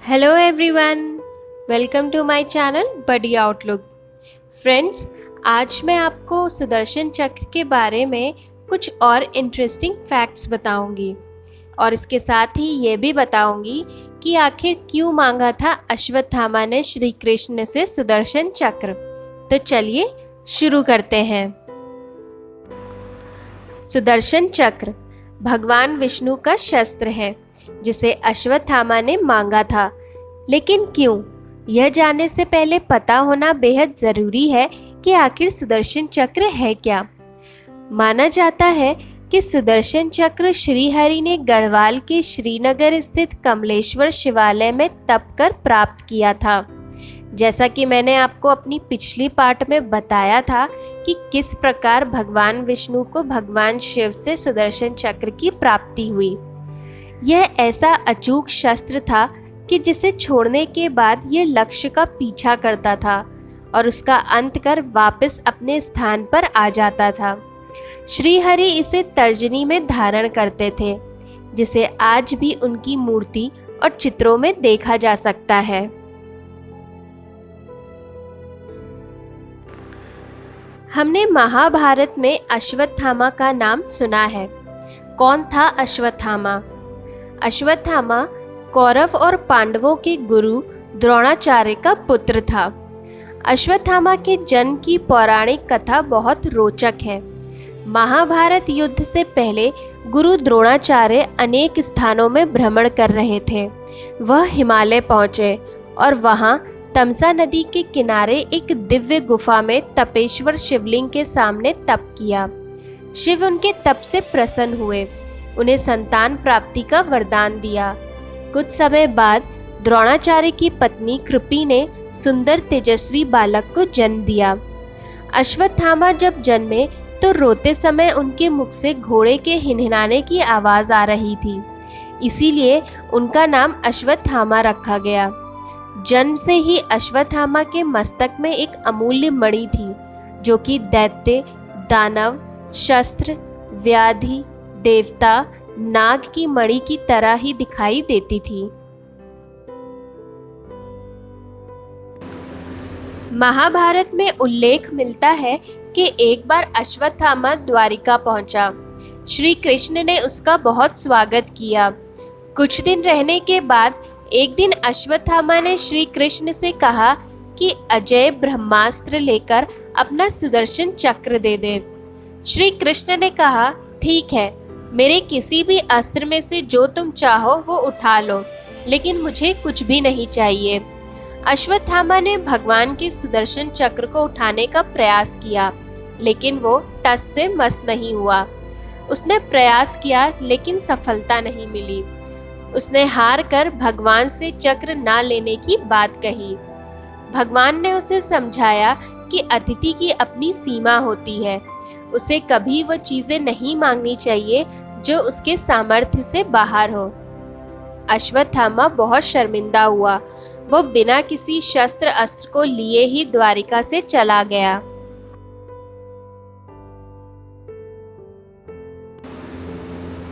Hello everyone, welcome to my channel Buddy Outlook. Friends, आज मैं आपको सुदर्शन चक्र के बारे में कुछ और इंटरेस्टिंग फैक्ट्स बताऊंगी और इसके साथ ही ये भी बताऊंगी कि आखिर क्यों मांगा था अश्वत्थामा ने श्री कृष्ण से सुदर्शन चक्र। तो चलिए शुरू करते हैं। सुदर्शन चक्र भगवान विष्णु का शस्त्र है जिसे अश्वत्थामा ने मांगा था, लेकिन क्यों, यह जानने से पहले पता होना बेहद जरूरी है कि आखिर सुदर्शन चक्र है क्या। माना जाता है कि सुदर्शन चक्र श्रीहरि ने गढ़वाल के श्रीनगर स्थित कमलेश्वर शिवालय में तप कर प्राप्त किया था। जैसा कि मैंने आपको अपनी पिछली पार्ट में बताया था कि किस प्रकार भगवान विष्णु को भगवान शिव से सुदर्शन चक्र की प्राप्ति हुई। यह ऐसा अचूक शस्त्र था कि जिसे छोड़ने के बाद यह लक्ष्य का पीछा करता था और उसका अंत कर वापस अपने स्थान पर आ जाता था। श्रीहरि इसे तर्जनी में धारण करते थे, जिसे आज भी उनकी मूर्ति और चित्रों में देखा जा सकता है। हमने महाभारत में अश्वत्थामा का नाम सुना है। कौन था अश्वत्थामा? अश्वत्थामा कौरव और पांडवों के गुरु द्रोणाचार्य का पुत्र था। अश्वत्थामा के जन्म की पौराणिक कथा बहुत रोचक है। महाभारत युद्ध से पहले गुरु द्रोणाचार्य अनेक स्थानों में भ्रमण कर रहे थे। वह हिमालय पहुंचे और वहां तमसा नदी के किनारे एक दिव्य गुफा में तपेश्वर शिवलिंग के सामने तप किया। शिव उनके तप से प्रसन्न हुए, उन्हें संतान प्राप्ति का वरदान दिया। कुछ समय बाद द्रोणाचार्य की पत्नी कृपि ने सुंदर तेजस्वी बालक को जन्म दिया। अश्वत्थामा जब जन्मे तो रोते समय उनके मुख से घोड़े के हिनहिनाने की आवाज आ रही थी, इसीलिए उनका नाम अश्वत्थामा रखा गया। जन्म से ही अश्वत्थामा के मस्तक में एक अमूल्य मणि थी, जो कि दैत्य, दानव, शस्त्र, व्याधि, देवता, नाग की मणि की तरह ही दिखाई देती थी। महाभारत में उल्लेख मिलता है कि एक बार अश्वत्थामा द्वारिका पहुंचा। श्री कृष्ण ने उसका बहुत स्वागत किया। कुछ दिन रहने के बाद एक दिन अश्वत्थामा ने श्री कृष्ण से कहा कि अजय ब्रह्मास्त्र लेकर अपना सुदर्शन चक्र दे दे। श्री कृष्ण ने कहा, ठीक है, मेरे किसी भी अस्त्र में से जो तुम चाहो वो उठा लो, लेकिन मुझे कुछ भी नहीं चाहिए। अश्वत्थामा ने भगवान के सुदर्शन चक्र को उठाने का प्रयास किया, लेकिन वो टस से मस नहीं हुआ। उसने प्रयास किया लेकिन सफलता नहीं मिली। उसने हार कर भगवान से चक्र ना लेने की बात कही। भगवान ने उसे समझाया कि अतिथि की अपनी सीमा होती है, उसे कभी वो चीजें नहीं मांगनी चाहिए जो उसके सामर्थ्य से बाहर हो। अश्वत्थामा बहुत शर्मिंदा हुआ। वो बिना किसी शस्त्र अस्त्र को लिए ही द्वारिका से चला गया।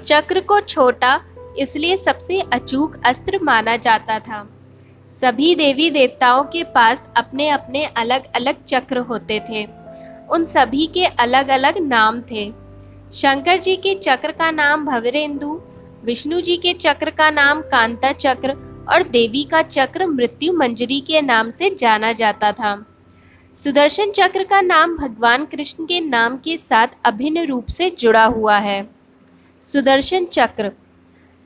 चक्र को छोटा इसलिए सबसे अचूक अस्त्र माना जाता था। सभी देवी देवताओं के पास अपने अपने अलग अलग चक्र होते थे। उन सभी के अलग अलग नाम थे। शंकर जी के चक्र का नाम भवरेंदु, विष्णु जी के चक्र का नाम कांता चक्र और देवी का चक्र मृत्यु मंजरी के नाम से जाना जाता था। सुदर्शन चक्र का नाम भगवान कृष्ण के नाम के साथ अभिन्न रूप से जुड़ा हुआ है। सुदर्शन चक्र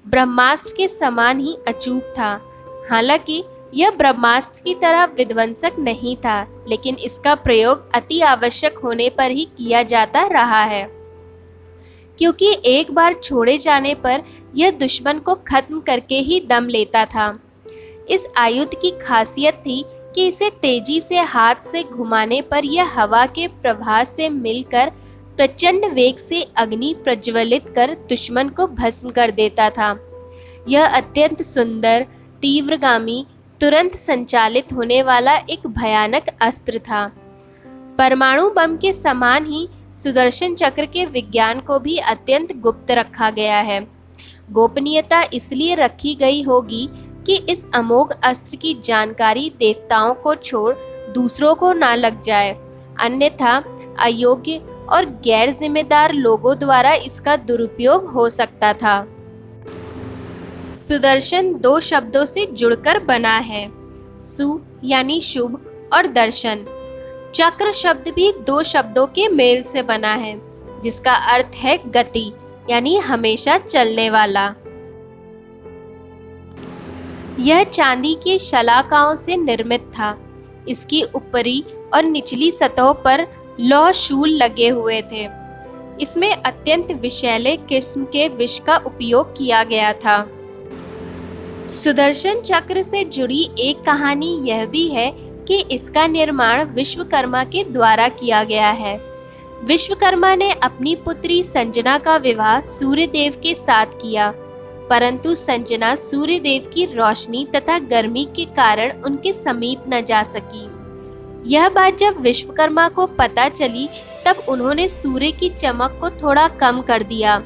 ब्रह्मास्त्र के समान ही अचूक था। हालांकि यह ब्रह्मास्त्र की तरह विध्वंसक नहीं था, लेकिन इसका प्रयोग अति आवश्यक होने पर ही किया जाता रहा है, क्योंकि एक बार छोड़े जाने पर यह दुश्मन को खत्म करके ही दम लेता था। इस आयुध की खासियत थी कि इसे तेजी से हाथ से घुमाने पर यह हवा के प्रवाह से मिलकर प्रचंड वेग से अग्नि प्रज्वलित कर दुश्मन को भस्म कर देता था। यह अत्यंत सुंदर, तीव्रगामी, तुरंत संचालित होने वाला एक भयानक अस्त्र था। परमाणु बम के समान ही सुदर्शन चक्र के विज्ञान को भी अत्यंत गुप्त रखा गया है। गोपनीयता इसलिए रखी गई होगी कि इस अमोघ अस्त्र की जानकारी देवताओं को छोड़ दूसरों को ना लग जाए, अन्यथा अयोग्य और गैर जिम्मेदार लोगों द्वारा इसका दुरुपयोग हो सकता था। सुदर्शन 2 शब्दों से जुड़कर बना है, सु यानी शुभ और दर्शन। चक्र शब्द भी 2 शब्दों के मेल से बना है, जिसका अर्थ है गति यानी हमेशा चलने वाला। यह चांदी की शलाकाओं से निर्मित था। इसकी ऊपरी और निचली सतहों पर लौह शूल लगे हुए थे। इसमें अत्यंत विषैले किस्म के विष का उपयोग किया गया था। सुदर्शन चक्र से जुड़ी एक कहानी यह भी है कि इसका निर्माण विश्वकर्मा के द्वारा किया गया है। विश्वकर्मा ने अपनी पुत्री संजना का विवाह सूर्यदेव के साथ किया, परंतु संजना सूर्यदेव की रोशनी तथा गर्मी के कारण उनके समीप न जा सकी। यह बात जब विश्वकर्मा को पता चली, तब उन्होंने सूर्य की चमक को थोड़ा कम कर दिया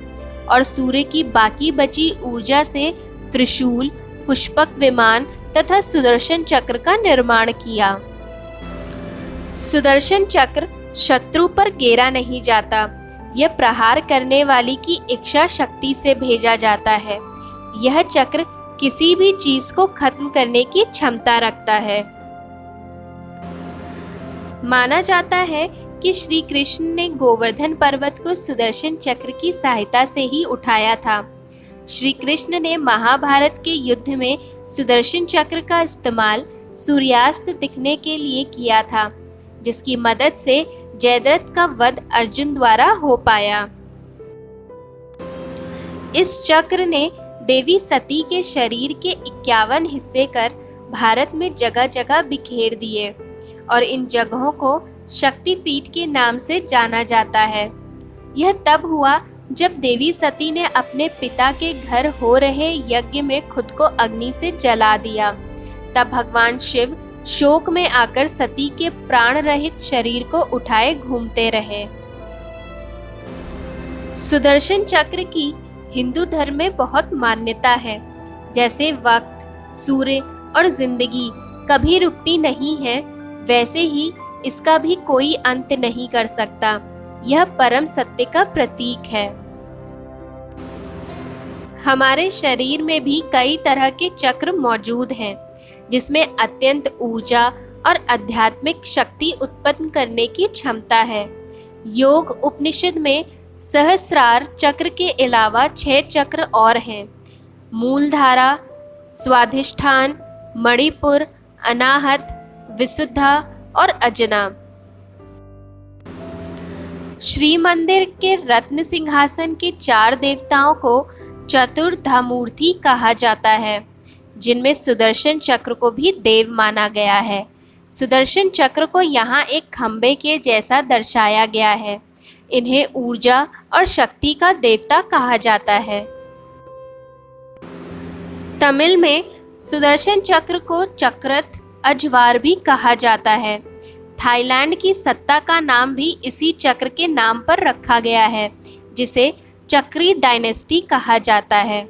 और सूर्य की बाकी बची ऊर्जा से त्रिशूल, पुष्पक विमान तथा सुदर्शन चक्र का निर्माण किया। सुदर्शन चक्र शत्रु पर गेरा नहीं जाता, यह प्रहार करने वाली की इच्छा शक्ति से भेजा जाता है। यह चक्र किसी भी चीज को खत्म करने की क्षमता रखता है। माना जाता है कि श्री कृष्ण ने गोवर्धन पर्वत को सुदर्शन चक्र की सहायता से ही उठाया था। श्री कृष्ण ने महाभारत के युद्ध में सुदर्शन चक्र का इस्तेमाल सूर्यास्त दिखने के लिए किया था, जिसकी मदद से जयद्रथ का वध अर्जुन द्वारा हो पाया। इस चक्र ने देवी सती के शरीर के 51 हिस्से कर भारत में जगह जगह बिखेर दिए और इन जगहों को शक्तिपीठ के नाम से जाना जाता है। यह तब हुआ जब देवी सती ने अपने पिता के घर हो रहे यज्ञ में खुद को अग्नि से जला दिया। तब भगवान शिव शोक में आकर सती के प्राण रहित शरीर को उठाए घूमते रहे। सुदर्शन चक्र की हिंदू धर्म में बहुत मान्यता है। जैसे वक्त, सूर्य और जिंदगी कभी रुकती नहीं है, वैसे ही इसका भी कोई अंत नहीं कर सकता। यह परम सत्य का प्रतीक है। हमारे शरीर में भी कई तरह के चक्र मौजूद हैं, जिसमें अत्यंत ऊर्जा और आध्यात्मिक शक्ति उत्पन्न करने की क्षमता है। योग उपनिषद में सहस्रार चक्र के अलावा 6 चक्र और हैं: मूलधारा, स्वाधिष्ठान, मणिपुर, अनाहत, विशुद्धा और अजना। श्री मंदिर के रत्न सिंहासन के 4 देवताओं को चतुर्धामूर्ति कहा जाता है, जिनमें सुदर्शन चक्र को भी देव माना गया है। सुदर्शन चक्र को यहाँ एक खंबे के जैसा दर्शाया गया है। इन्हें ऊर्जा और शक्ति का देवता कहा जाता है। तमिल में सुदर्शन चक्र को चक्ररथ अजवार भी कहा जाता है। थाईलैंड की सत्ता का नाम भी इसी चक्र के नाम पर रखा गया है, जिसे चक्री डायनेस्टी कहा जाता है।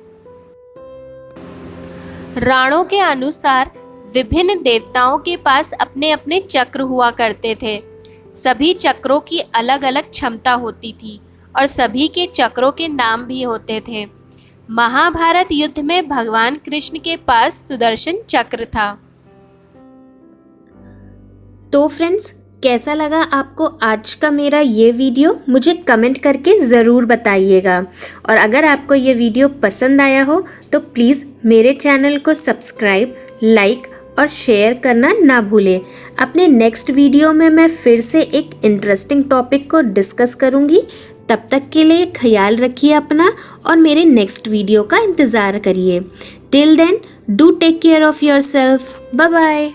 राणों के अनुसार विभिन्न देवताओं के पास अपने अपने चक्र हुआ करते थे। सभी चक्रों की अलग अलग क्षमता होती थी और सभी के चक्रों के नाम भी होते थे। महाभारत युद्ध में भगवान कृष्ण के पास सुदर्शन चक्र था। तो फ्रेंड्स, कैसा लगा आपको आज का मेरा ये वीडियो? मुझे कमेंट करके ज़रूर बताइएगा। और अगर आपको ये वीडियो पसंद आया हो तो प्लीज़ मेरे चैनल को सब्सक्राइब, लाइक और शेयर करना ना भूलें। अपने नेक्स्ट वीडियो में मैं फिर से एक इंटरेस्टिंग टॉपिक को डिस्कस करूँगी। तब तक के लिए ख्याल रखिए अपना और मेरे नेक्स्ट वीडियो का इंतज़ार करिए। Till then, do take care of yourself. Bye bye.